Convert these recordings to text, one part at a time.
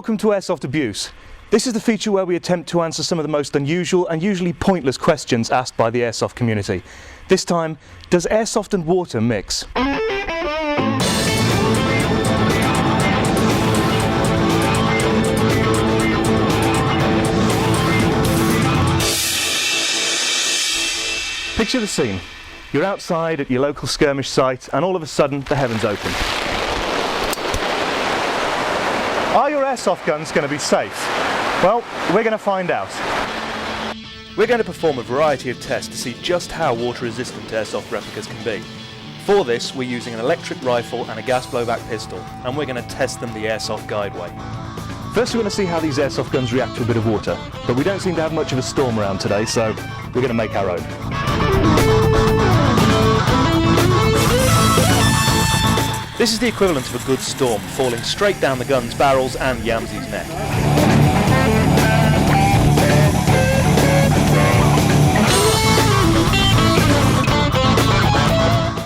Welcome to Airsoft Abuse. This is the feature where we attempt to answer some of the most unusual and usually pointless questions asked by the airsoft community. This time, does airsoft and water mix? Picture the scene. You're outside at your local skirmish site and all of a sudden the heavens open. Are your airsoft guns going to be safe? Well, we're going to find out. We're going to perform a variety of tests to see just how water-resistant airsoft replicas can be. For this, we're using an electric rifle and a gas blowback pistol, and we're going to test them the airsoft guide way. First we're going to see how these airsoft guns react to a bit of water, but we don't seem to have much of a storm around today, so we're going to make our own. This is the equivalent of a good storm, falling straight down the gun's barrels and Yamsy's neck.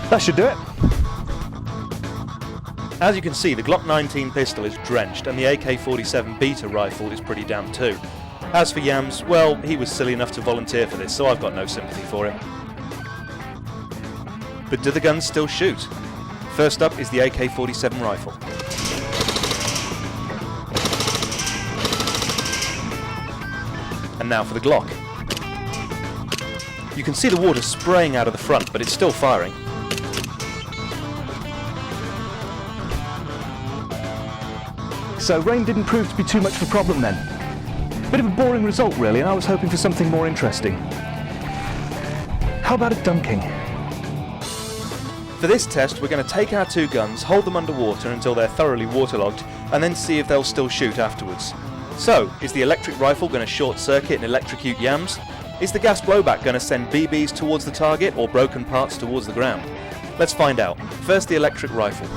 That should do it. As you can see, the Glock 19 pistol is drenched and the AK-47 Beta rifle is pretty damp too. As for Yams, well, he was silly enough to volunteer for this, so I've got no sympathy for him. But do the guns still shoot? First up is the AK-47 rifle. And now for the Glock. You can see the water spraying out of the front, but it's still firing. So rain didn't prove to be too much of a problem then. Bit of a boring result really, and I was hoping for something more interesting. How about a dunking? For this test, we're going to take our two guns, hold them underwater until they're thoroughly waterlogged, and then see if they'll still shoot afterwards. So, is the electric rifle going to short circuit and electrocute Yams? Is the gas blowback going to send BBs towards the target or broken parts towards the ground? Let's find out. First, the electric rifle.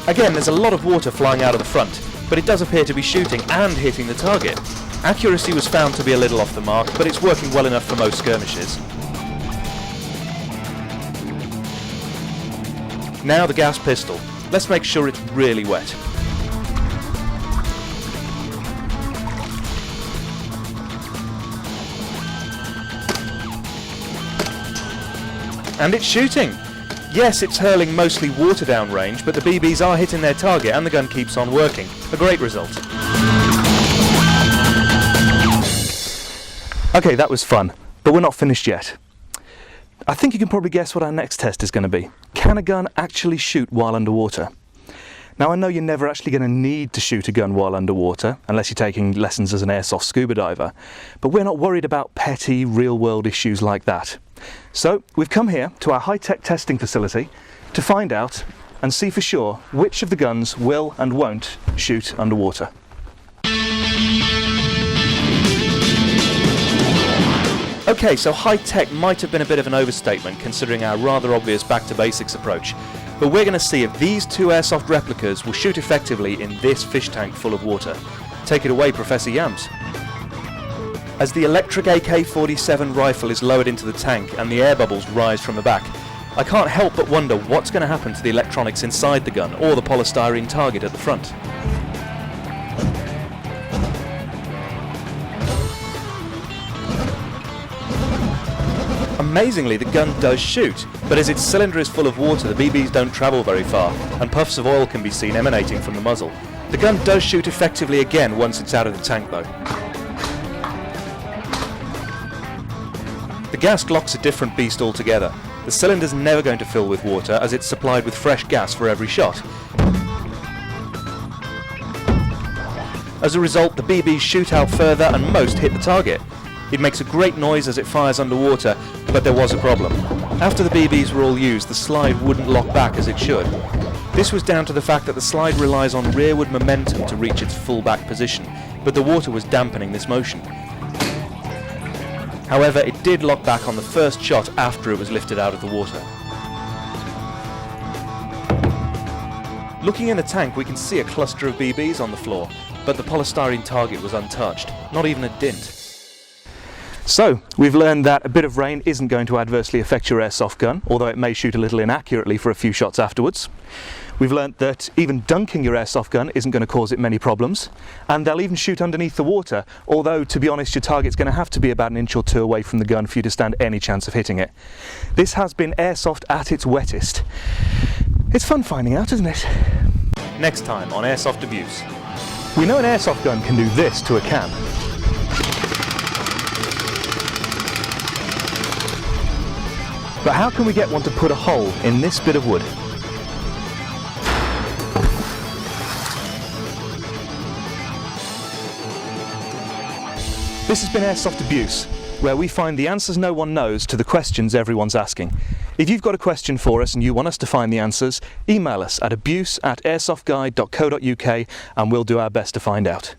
Again, there's a lot of water flying out of the front, but it does appear to be shooting and hitting the target. Accuracy was found to be a little off the mark, but it's working well enough for most skirmishes. Now the gas pistol. Let's make sure it's really wet. And it's shooting! Yes, it's hurling mostly water down range, but the BBs are hitting their target and the gun keeps on working. A great result. Okay, that was fun, but we're not finished yet. I think you can probably guess what our next test is going to be. Can a gun actually shoot while underwater? Now I know you're never actually going to need to shoot a gun while underwater, unless you're taking lessons as an airsoft scuba diver, but we're not worried about petty, real-world issues like that. So we've come here to our high-tech testing facility to find out and see for sure which of the guns will and won't shoot underwater. Okay, so high-tech might have been a bit of an overstatement considering our rather obvious back-to-basics approach, but we're going to see if these two airsoft replicas will shoot effectively in this fish tank full of water. Take it away, Professor Yams. As the electric AK-47 rifle is lowered into the tank and the air bubbles rise from the back, I can't help but wonder what's going to happen to the electronics inside the gun or the polystyrene target at the front. Amazingly, the gun does shoot, but as its cylinder is full of water, the BBs don't travel very far, and puffs of oil can be seen emanating from the muzzle. The gun does shoot effectively again once it's out of the tank though. The gas Glock's a different beast altogether. The cylinder's never going to fill with water as it's supplied with fresh gas for every shot. As a result, the BBs shoot out further and most hit the target. It makes a great noise as it fires underwater, but there was a problem. After the BBs were all used, the slide wouldn't lock back as it should. This was down to the fact that the slide relies on rearward momentum to reach its full back position, but the water was dampening this motion. However, it did lock back on the first shot after it was lifted out of the water. Looking in the tank, we can see a cluster of BBs on the floor, but the polystyrene target was untouched, not even a dint. So, we've learned that a bit of rain isn't going to adversely affect your airsoft gun, although it may shoot a little inaccurately for a few shots afterwards. We've learnt that even dunking your airsoft gun isn't going to cause it many problems, and they'll even shoot underneath the water, although to be honest your target's going to have to be about an inch or two away from the gun for you to stand any chance of hitting it. This has been airsoft at its wettest. It's fun finding out, isn't it? Next time on Airsoft Abuse. We know an airsoft gun can do this to a can. But how can we get one to put a hole in this bit of wood? This has been Airsoft Abuse, where we find the answers no one knows to the questions everyone's asking. If you've got a question for us and you want us to find the answers, email us at abuse@airsoftguide.co.uk and we'll do our best to find out.